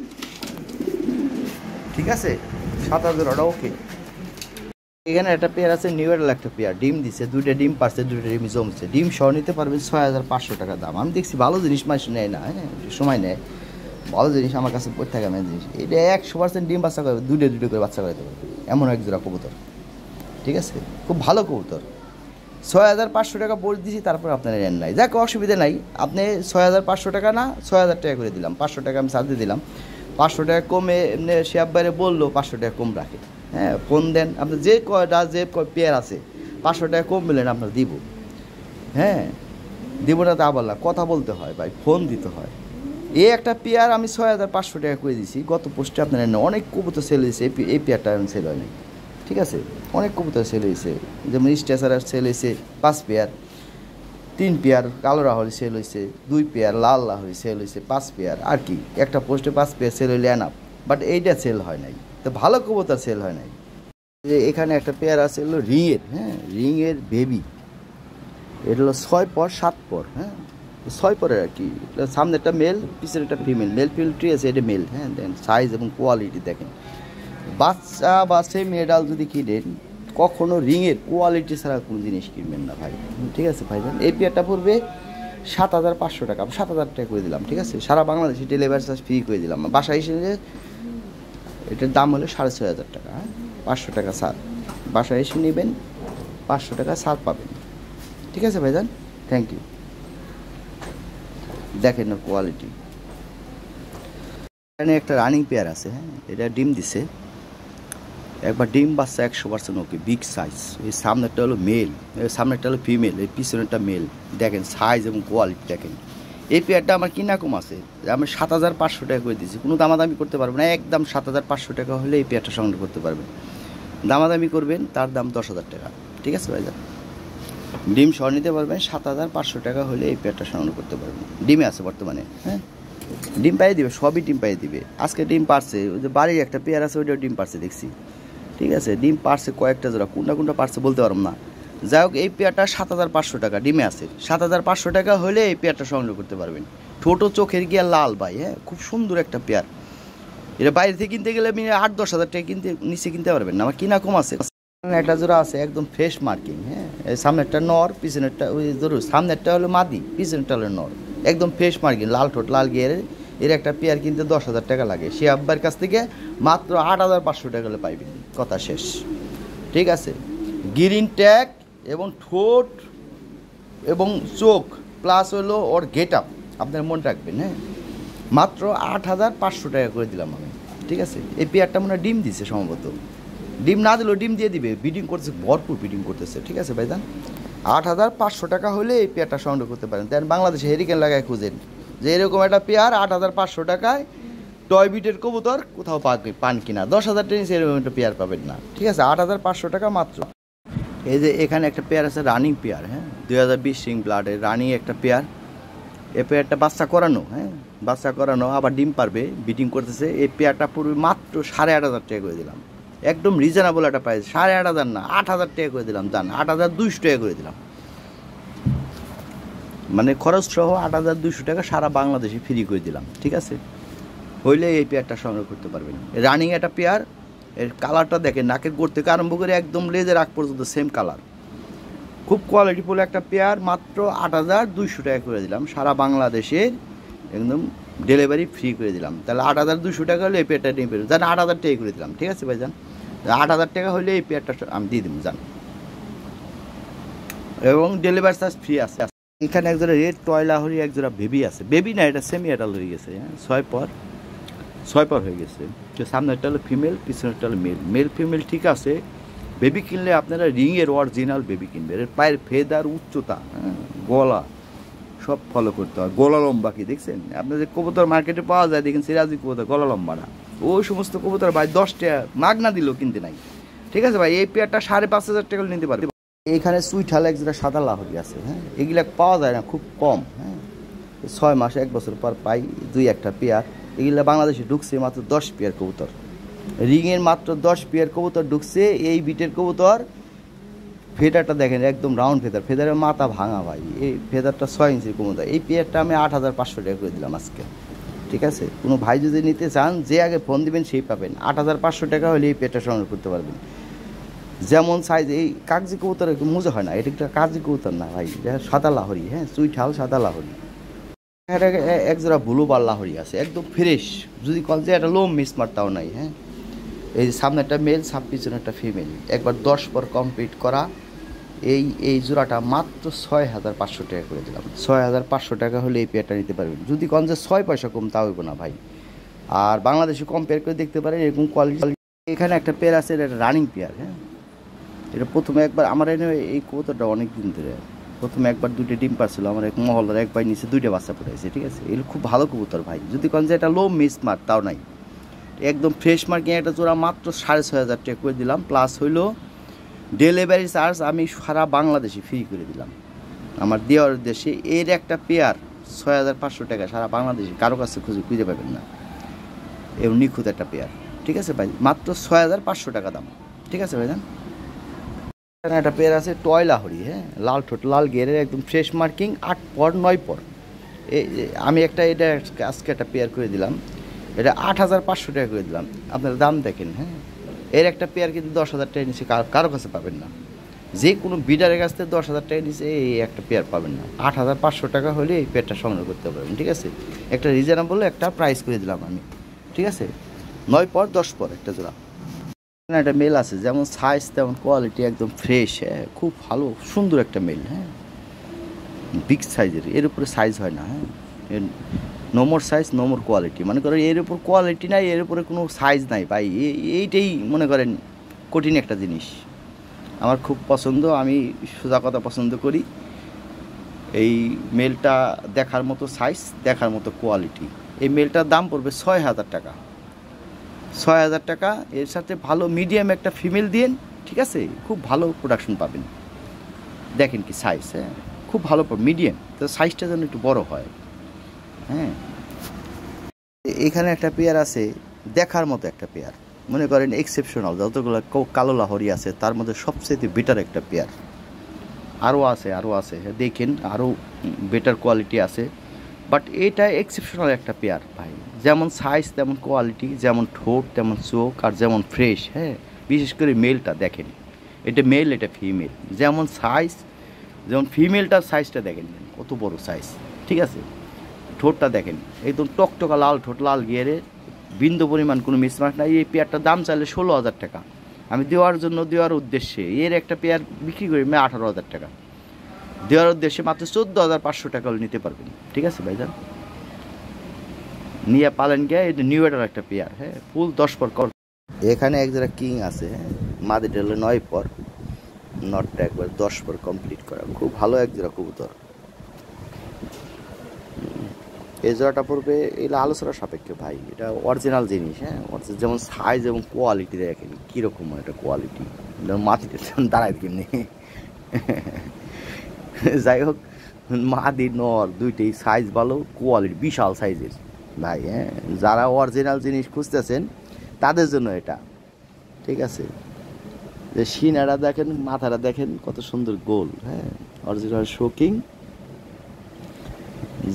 ঠিক আছে। 7,000 ওকে। এখানে একটা পেয়ার আছে, নিউ এডাল একটা পেয়ার, ডিম দিছে, দুইটা ডিম পারছে, দুইটা ডিম জমছে। ডিম সহ নিতে পারবেন 6,500 টাকা দাম। আমি দেখছি ভালো জিনিস মানুষ নেয় না, হ্যাঁ, সময় নেয়, ভালো জিনিস আমার কাছে পড়ে থাকে না জিনিস। এটা 100% ডিম বাচ্চা করে, দুটো করে বাচ্চা করে দেবে, এমন এক জোড়া কবুতর, ঠিক আছে। খুব ভালো কবুতর। 6,500 টাকা বলে দিয়েছি, তারপর আপনারা নেন নাই, যাক অসুবিধা নাই। আপনি 6,500 টাকা না, 6,000 টাকা করে দিলাম, 500 টাকা আমি সাথে দিলাম। 500 টাকা কমে এমনি শেয়ার বাইরে বললো 500 টাকা কম রাখে। হ্যাঁ, ফোন দেন, আপনার যে কয়টা যে পেয়ার আছে 500 টাকা কম মিলেন আপনার দিব। হ্যাঁ, দিব না তা বললাম, কথা বলতে হয় ভাই, ফোন দিতে হয়। এই একটা পেয়ার আমি 6,500 টাকা করে দিয়েছি। গত পোস্টে আপনার অনেক কবুতর সেল হয়েছে, এই পেয়ারটা সেল হয়নি, ঠিক আছে। অনেক কবুতর সেল হয়েছে, যেমন স্টেসার সেল হয়েছে 5 পেয়ার, 3 পেয়ার কালো রাহুল সেল হয়েছে, 2 পেয়ার লাল রাহুল সেল হয়েছে, 5 পেয়ার আর কি। একটা পোস্টে 5 পেয়ার সেল হইলে এনাফ, বাট এইটা সেল হয় নাই, তো ভালো কবুতর সেল হয় নাই। এখানে একটা পেয়ার আছে হলো রিংয়ের। হ্যাঁ, রিংয়ের বেবি, এটা হলো 6 পর 7 পর। হ্যাঁ, 6 পরের আর কি। সামনে একটা মেল, পিছনে একটা ফিমেল, মেল ফিমেলটি আছে, এটা মেল। হ্যাঁ, দেখেন সাইজ এবং কোয়ালিটি দেখেন। বাচ্চা বা সেই মেডাল যদি কিনেন কখনো রিংয়ের কোয়ালিটি ছাড়া কোনো জিনিস কিনবেন না ভাই, ঠিক আছে ভাইজান। এই পেয়ারটা পড়বে 7,500 টাকা, 7,000 টাকা করে দিলাম, ঠিক আছে। সারা বাংলাদেশে ডেলিভারি চার্জ ফ্রি করে দিলাম। বাসায় এসে এটার দাম হলো 6,500 টাকা, হ্যাঁ, 500 টাকা ছাড়। বাসায় এসে নেবেন 500 টাকা ছাড় পাবেন, ঠিক আছে ভাইজান। Thank you. দেখেন না কোয়ালিটি। এখানে একটা রানিং পেয়ার আছে, হ্যাঁ, এটা ডিম দিছে একবার, ডিম বাচ্চা 100% ওকে, বিগ সাইজ। এই সামনেরটা হলো মেল, সামনেরটা হলো ফিমেল, এই পিছনেরটা মেল। দেখেন সাইজ এবং কোয়ালিটি দেখেন। এই পেয়ারটা আমার কিনা কম আছে, আমি 7,500 টাকা করে দিয়েছি। কোনো দামাদামি করতে পারবো না, একদম 7,500 টাকা হলে এই পেয়ারটা সংগ্রহ করতে পারবেন। দামাদামি করবেন তার দাম 10,000 টাকা, ঠিক আছে ভাইজান। ডিম সহ নিতে পারবেন, 7,500 টাকা হলে এই পেয়ারটা সংগ্রহ করতে পারবেন। ডিমে আছে বর্তমানে, হ্যাঁ, ডিম পাইয়ে দিবে, সবই ডিম পাইয়ে দিবে। আজকে ডিম পারছে, ওই যে বাড়ির একটা পেয়ার আছে ওইটাও ডিম পারছে দেখছি, ঠিক আছে। ডিম পারছে কয়েকটা জোড়া, কোনটা পারছে বলতে পারবো না। যাই হোক, এই পেয়ারটা 7,500 টাকা ডিমে আছে। 7,500 টাকা হলে এই পেয়ারটা সংগ্রহ করতে পারবেন। ছোটো চোখের গিয়া লাল ভাই, হ্যাঁ, খুব সুন্দর একটা পেয়ার। এটা বাইরে থেকে কিনতে গেলে আপনি 8-10 হাজার টাকা নিচে কিনতে পারবেন না, আমার কিনা কম আছে। একটা জোড়া আছে একদম ফ্রেশ মার্কিং, হ্যাঁ, সামনেরটা নর, পিছনেরটা ওই জরুর, সামনেরটা হলো মাদি, পিছনেরটা হলো নর, একদম ফ্রেশ মার্কিং, লাল ঠোঁট লাল গিয়ে। এর একটা পেয়ার কিনতে 10,000 টাকা লাগে, সে আব্বার কাছ থেকে মাত্র 8,500 টাকা হলে পাইবেন, কথা শেষ, ঠিক আছে। গ্রিন ট্যাগ এবং ঠোঁট এবং চোখ প্লাস হলো ওর গেট আপ, আপনার মনে রাখবেন, হ্যাঁ, মাত্র 8,500 টাকা করে দিলাম আমি, ঠিক আছে। এই পেয়ারটা মনে হয় ডিম দিছে সম্ভবত, ডিম না দিলেও ডিম দিয়ে দিবে, ব্রিডিং করছে, ভরপুর ব্রিডিং করতেছে, ঠিক আছে ভাইজান। 8,500 টাকা হলে এই পেয়ারটা সংগ্রহ করতে পারেন। দেন বাংলাদেশে হেরিকেন লাগায় খুঁজেন যে এরকম একটা পেয়ার 8,500 টাকায় টয় বিটের কবুতর কোথাও পান কিনা, 10,000 টাকা নিচে এরকম একটা পেয়ার পাবেন না, ঠিক আছে। 8,500 টাকা মাত্র। এই যে এখানে একটা পেয়ার আছে রানিং পেয়ার, হ্যাঁ, 2020 সিং ব্লাডের রানিং একটা পেয়ার। এই পেয়ারটা বাচ্চা করানো, হ্যাঁ, বাচ্চা করানো, আবার ডিম পারবে, ব্রিডিং করতেছে। এই পেয়ারটা পড়বে মাত্র 8,500 টাকা করে দিলাম, একদম রিজনেবল একটা প্রাইস। 8,500 না, 8,000 টাকা করে দিলাম, জান, 8,200 টাকা করে দিলাম, মানে খরচ সহ 8,200 টাকা সারা বাংলাদেশে ফ্রি করে দিলাম, ঠিক আছে। হইলে এই পেয়ারটা সংগ্রহ করতে পারবেন। রানিং একটা পেয়ার, এর কালারটা দেখেন, নাকের গোড় থেকে আরম্ভ করে একদম লেজের আগ পর্যন্ত সেম কালার, খুব কোয়ালিটিফুল একটা পেয়ার। মাত্র 8,200 টাকা করে দিলাম, সারা বাংলাদেশের একদম ডেলিভারি ফ্রি করে দিলাম। তাহলে 8,200 টাকা হলে এই পেয়ারটা নিয়ে পেয়ে জান, 8,000 টাকা করে দিলাম, ঠিক আছে ভাই, জান। 8,000 টাকা হলে এই পেয়ারটা আমি দিয়ে দিব, জান, এবং ডেলিভারি চার্জ ফ্রি আছে। এখানে একজোড়া রেড টয়লাহরি, একজোড়া বেবি আছে, বেবি না, এটা সেমি অ্যাডাল্ট হয়ে গেছে, হ্যাঁ, 6 পর হয়ে গেছে। তো সামনেরটা হলো ফিমেল, পিছনেরটা হলো মেল। মেল ফিমেল ঠিক আছে। বেবি কিনলে আপনারা রিংয়ের অরিজিনাল বেবি কিনবেন। এর পায়ের ফেদার, উচ্চতা, হ্যাঁ, গলা সব ফলো করতে হয়। গলা লম্বা কি দেখছেন আপনাদের কবুতর মার্কেটে পাওয়া যায়, দেখেন সিরাজি কবুতর গলা লম্বা না, ওই সমস্ত কবুতর ভাই 10 টাকা মাগনা দিলেও কিনতে নাই, ঠিক আছে ভাই। এই পেয়ারটা 5,500 টাকা নিতে পারবে। এইখানে সুইঠাল একজোড়া সাদা লাহরি আছে, হ্যাঁ, এগুলা পাওয়া যায় না, খুব কম, হ্যাঁ, 6 মাস 1 বছর পর পাই 2-1টা পেয়ার। এগুলা বাংলাদেশে ঢুকছে মাত্র 10 পেয়ার কবুতর, রিংয়ের মাত্র 10 পেয়ার কবুতর ঢুকছে। এই বিটের কবুতর ফেদারটা দেখেন একদম রাউন্ড ফেদার, ফেদারের মাথা ভাঙা ভাই, এই ফেদারটা 6 ইঞ্চির কবুতর। এই পেয়ারটা আমি 8,500 টাকা করে দিলাম আজকে, ঠিক আছে। কোনো ভাই যদি নিতে চান, যে আগে ফোন দিবেন সেই পাবেন। 8,500 টাকা হলে এই পেয়ারটা সংগ্রহ করতে পারবেন। যেমন সাইজ, এই কাগজি কবুতর একটু মজা হয় না, এটা একটা কাগজি কবুতর না ভাই, এটা সাদা লাহরি, হ্যাঁ, সুইঠাল সাদা লাহরি। একজোড়া ব্লু বার লাহরি আছে একদম ফ্রেশ, যদি কল যে একটা লোম মিস মারতাও নাই, হ্যাঁ। এই সামনে একটা মেল, পিছনে একটা ফিমেল, একবার 10 পর কমপ্লিট করা। এই জোড়াটা মাত্র 6,500 টাকা করে দিলাম। 6,500 টাকা হলে এই পেয়ারটা নিতে পারবেন। যদি কন যে 6 পয়সা কম, তা হইব না ভাই। আর বাংলাদেশে কম্পেয়ার করে দেখতে পারেন এরকম কোয়ালিটি। এখানে একটা পেয়ার আছে, এটা রানিং পেয়ার, হ্যাঁ, এটা প্রথমে একবার আমার এনে এই কবুতরটা অনেক দিন ধরে, প্রথমে একবার 2টে ডিম পারছিল আমার এক মহল্লার এক ভাই নিচে, 2টে বাচ্চা ফুটাইছে, ঠিক আছে। এগুলো খুব ভালো কবুতর ভাই, যদি কন যে এটা লো মিস মার্ক, তাও নাই, একদম ফ্রেশ মার্কিং একটা জোড়া মাত্র 6,500 টাকা করে দিলাম। প্লাস হইলো ডেলিভারি চার্জ আমি সারা বাংলাদেশে ফ্রি করে দিলাম আমার দেওয়ার উদ্দেশ্যে। এর একটা পেয়ার 6,500 টাকা সারা বাংলাদেশে কারো কাছে খুঁজে পাবেন না, এবং নিখুঁত একটা পেয়ার, ঠিক আছে ভাই, মাত্র 6,500 টাকা দাম, ঠিক আছে ভাই। একটা পেয়ার আছে টয় লাহরি, হ্যাঁ, লাল ঠোঁট লাল গেরের একদম ফ্রেশ মার্কিং, 8 পর 9 পর। আমি এটা আজকে একটা পেয়ার করে দিলাম, এটা 8,500 টাকা করে দিলাম। আপনার দাম দেখেন, হ্যাঁ, এর একটা পেয়ার কিন্তু 10,000 টাকা নিচে কারো কাছে পাবেন না। যে কোনো বিডারের কাছ থেকে 10,000 টাকা নিচে এই একটা পেয়ার পাবেন না। 8,500 টাকা হলে এই পেয়ারটা সংগ্রহ করতে পারবেন, ঠিক আছে। একটা রিজনেবল একটা প্রাইস করে দিলাম আমি, ঠিক আছে। 9 পর 10 পর একটা জোড়া। একটা মেল আছে, যেমন সাইজ তেমন কোয়ালিটি, একদম ফ্রেশ, হ্যাঁ, খুব ভালো সুন্দর একটা মেল, হ্যাঁ, বিগ সাইজের। এর উপরে সাইজ হয় না, হ্যাঁ, এর নোমোর সাইজ নোমোর কোয়ালিটি। মনে করেন এর উপর কোয়ালিটি নাই, এর উপরে কোনো সাইজ নাই ভাই, এইটাই মনে করেন কঠিন একটা জিনিস। আমার খুব পছন্দ, আমি সোজা কথা পছন্দ করি। এই মেলটা দেখার মতো সাইজ, দেখার মতো কোয়ালিটি। এই মেলটার দাম পড়বে 6,000 টাকা, 6,000 টাকা। এর সাথে ভালো মিডিয়াম একটা ফিমেল দিন, ঠিক আছে, খুব ভালো প্রোডাকশন পাবেন। দেখেন কি সাইজ, হ্যাঁ, খুব ভালো মিডিয়াম, তো সাইজটা যেন একটু বড় হয়, হ্যাঁ। এখানে একটা পেয়ার আছে, দেখার মতো একটা পেয়ার, মনে করেন এক্সেপশনাল। যতগুলো কালো লাহরি আছে তার মধ্যে সবচেয়ে বেটার একটা পেয়ার। আরও আছে, দেখেন আরও বেটার কোয়ালিটি আছে, বাট এটা এক্সেপশনাল একটা পেয়ার ভাই। যেমন সাইজ তেমন কোয়ালিটি, যেমন ঠোঁট তেমন চোখ, আর যেমন ফ্রেশ, হ্যাঁ। বিশেষ করে মেলটা দেখেন, এটা মেল এটা ফিমেল, যেমন সাইজ, যেমন ফিমেলটার সাইজটা দেখেন কত বড় সাইজ, ঠিক আছে। ঠোঁটটা দেখেন একদম টকটকা লাল ঠোঁট, লাল গিয়ারে, বিন্দু পরিমাণ কোনো মিসমার্ক নাই। এই পেয়ারটার দাম চাইলে 16,000 টাকা, আমি দেওয়ার উদ্দেশ্যে এর একটা পেয়ার বিক্রি করি 18,000 টাকা। দেওয়ার উদ্দেশ্যে মাত্র 14,500 টাকা হলে নিতে পারবেন, ঠিক আছে ভাইজান। নিয়ে পালেন গিয়ে, এটা নিউ এটার একটা পেয়ার, হ্যাঁ, ফুল 10 পর কর। এখানে এক জায়গা কিং আছে, হ্যাঁ, মাদিটা হলো 9 পর, নটটা একবার 10 পর কমপ্লিট করা, খুব ভালো এক জোড়া কবুতর। এই জোড়াটা পড়বে, এগুলো আলোচনা সাপেক্ষে ভাই, এটা অরিজিনাল জিনিস, হ্যাঁ। যেমন সাইজ এবং কোয়ালিটি দেখেন কীরকম একটা কোয়ালিটি, মাটিতে দাঁড়ায় কেমনি। যাই হোক, মাদি নর দুইটাই সাইজ ভালো, কোয়ালিটি বিশাল সাইজের ভাই, হ্যাঁ। যারা অরিজিনাল জিনিস খুঁজতেছেন তাদের জন্য এটা, ঠিক আছে। যে সিনারা দেখেন, মাথাটা দেখেন কত সুন্দর গোল, হ্যাঁ, অরিজিনাল শোকিং।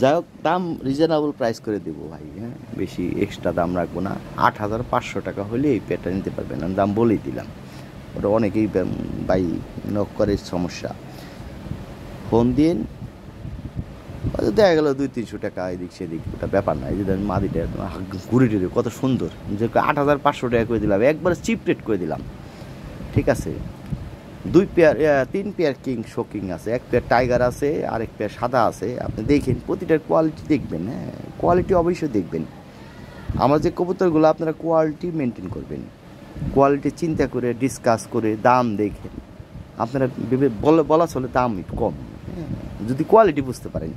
যাই হোক, দাম রিজনেবল প্রাইস করে দেবো ভাই, হ্যাঁ, বেশি এক্সট্রা দাম রাখবো না। 8,500 টাকা হলে এই পেয়ারটা নিতে পারবেন, আমি দাম বলেই দিলাম। ওটা অনেকেই ভাই নক করে, সমস্যা। ফোন দিন, দেখা গেলো 200-300 টাকা এদিক সেদিক, ওটা ব্যাপার না। এই যে ধরেন মাদিটা ঘুরে টুরে কত সুন্দর, যে 8,500 টাকা করে দিলাম, একবারে চিপ রেট করে দিলাম, ঠিক আছে। 3 পেয়ার কিং শোকিং আছে, 1 পেয়ার টাইগার আছে, আর 1 পেয়ার সাদা আছে। আপনি দেখেন প্রতিটার কোয়ালিটি দেখবেন, হ্যাঁ, কোয়ালিটি অবশ্যই দেখবেন। আমার যে কবুতরগুলো আপনারা কোয়ালিটি মেনটেন করবেন, কোয়ালিটি চিন্তা করে ডিসকাস করে দাম দেখেন। আপনারা বলা চলে দাম একটু কম, হ্যাঁ, যদি কোয়ালিটি বুঝতে পারেন।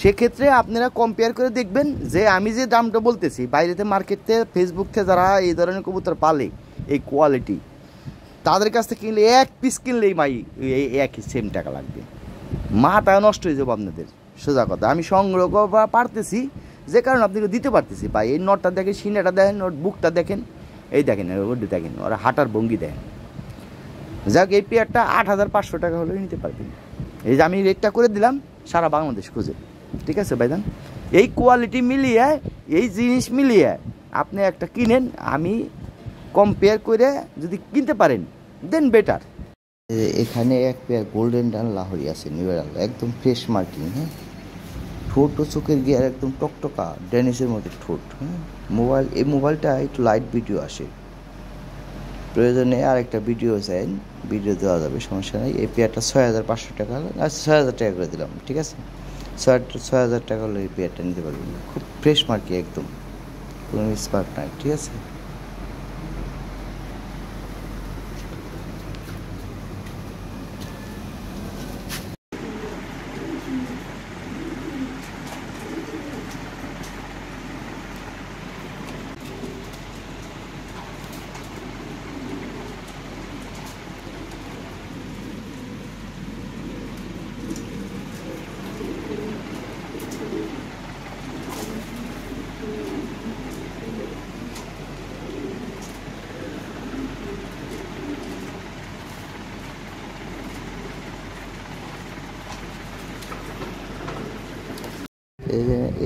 সেক্ষেত্রে আপনারা কম্পেয়ার করে দেখবেন যে আমি যে দামটা বলতেছি, বাইরেতে মার্কেটে ফেসবুকতে যারা এই ধরনের কবুতর পালে এই কোয়ালিটি, তাদের কাছ থেকে কিনলে 1 পিস কিনলেই এই একই সেম টাকা লাগবে। মাথা নষ্ট হয়ে যাবো আপনাদের, সোজা কথা। আমি সংগ্রহ করা পারতেছি যে কারণে আপনাকে দিতে পারতেছি ভাই। এই নটটা দেখেন, সিনাটা দেখেন, ওর বুকটা দেখেন, এই দেখেন, ওটা দেখেন, ওরা হাঁটার ভঙ্গি দেখেন। যাক, এই পেয়ারটা 8,500 টাকা হলেও নিতে পারবেন। এই যে আমি রেটটা করে দিলাম, সারা বাংলাদেশ খুঁজে, ঠিক আছে ভাইজান। এই কোয়ালিটি মিলিয়ে, এই জিনিস মিলিয়ে আপনি একটা কিনেন, আমি কম্পেয়ার করে যদি কিনতে পারেন দেন বেটার। এখানে 1 পেয়ার গোল্ডেন ডান লাহরি আছে, নিউরাল, একদম ফ্রেশ মার্কিং, হ্যাঁ। ঠোঁট ও চোখের গিয়ার একদম টকটকা ডেনিসের মধ্যে ঠোঁট, হ্যাঁ। এই মোবাইলটা একটু লাইট ভিডিও আসে, প্রয়োজনে আর একটা ভিডিও চাই, ভিডিও দেওয়া যাবে, সমস্যা নেই। এই পেয়ারটা 6,500 টাকা হলে, আচ্ছা 6,000 টাকা করে দিলাম, ঠিক আছে। 6,000 টাকা হলে এই পেয়ারটা নিতে পারবেন, খুব ফ্রেশ মার্কি, একদম কোনো স্পার্ক নাই, ঠিক আছে।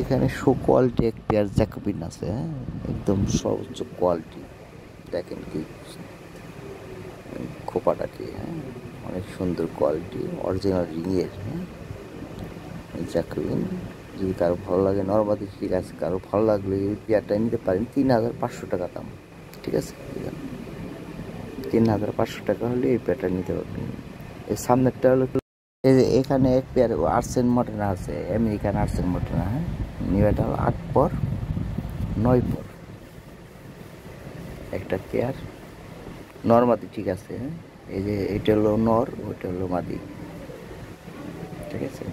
এখানে শো কোয়ালিটি 1 পেয়ার জ্যাকোবিন আছে, হ্যাঁ, একদম সর্বোচ্চ কোয়ালিটি, দেখেন কি খোপাটা কি, হ্যাঁ অনেক সুন্দর কোয়ালিটি, অরিজিনাল রিংয়ের। হ্যাঁ জ্যাকুলিন, যদি কারো ভালো লাগে নরমাদি ঠিক আছে, কারো ভালো লাগলে এই পেয়ারটা নিতে পারেন। 3,500 টাকা দাম, ঠিক আছে। 3,500 টাকা হলে এই পেয়ারটা নিতে পারবেন। এর সামনেরটা হলো এই যে এখানে এক পেয়ার আর্সেন মডেনা আছে, আমেরিকান আর্সেন মডেনা। হ্যাঁ নিউটা হলো 8 পর 9 পর একটা পেয়ার, নরমাদি ঠিক আছে। হ্যাঁ এই যে এটা হলো নর, ওইটা হলো মাদি, ঠিক আছে।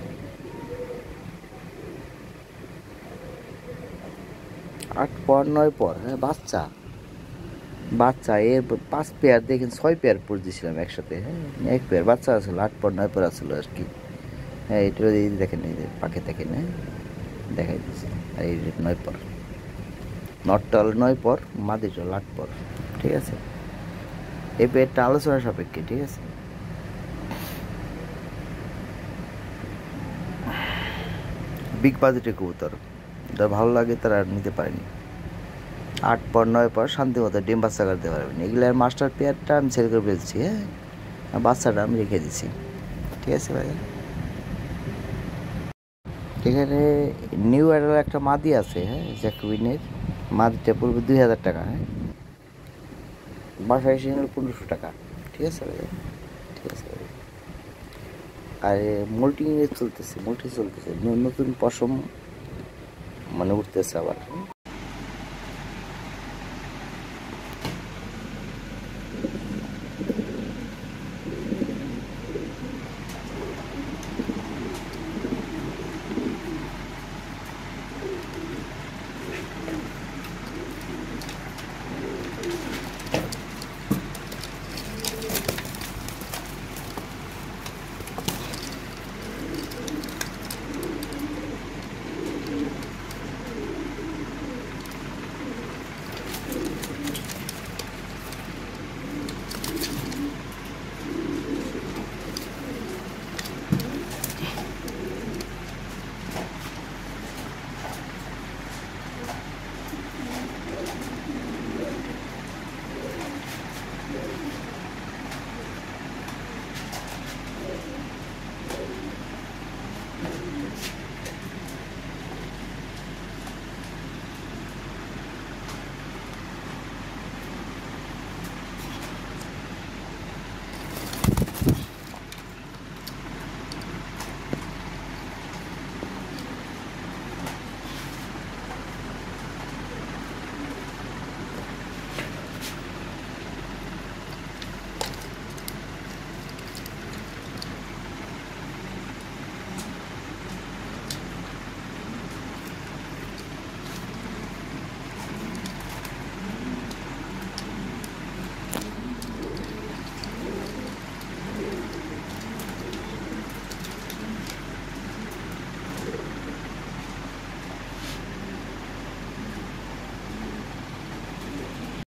8 পর 9 পর, হ্যাঁ বাচ্চা বাচ্চা এর 5 পেয়ার দেখেন, 6 পেয়ার পর দিয়েছিলাম একসাথে। হ্যাঁ এক পেয়ার বাচ্চা আসলো, 8 পর 9 পর আসলো আর কি। হ্যাঁ এটা দেখেন, এই যে পাখে দেখেন, হ্যাঁ দেখাই দিচ্ছি। আর এই 9 পর, নটটা হলো 9 পর, মাদিটা হলো 8 পর, ঠিক আছে। এই পেয়ারটা আলোচনা সাপেক্ষে, ঠিক আছে। বিগ বাজেটের কবুতর, যার ভালো লাগে তারা নিতে পারেনি। 8 পর 9 পর শান্তি মতো ডিম বাচ্চা করতে পারবেন। এগুলার মাস্টার পেয়ারটা আমি সেল করে ফেলছি। হ্যাঁ বাচ্চাটা আমি রেখে দিচ্ছি, ঠিক আছে ভাই। এখানে নিউ অ্যাডাল একটা মাদি আছে, হ্যাঁ জ্যাকুইনের মাদিটা পড়বে 2,000 টাকা। হ্যাঁ বাসায় এসে নিলে 1,500 টাকা, ঠিক আছে ভাই, ঠিক আছে ভাই। আর মোল্টিং চলতেছে, নতুন পশম মানে উঠতেছে আবার।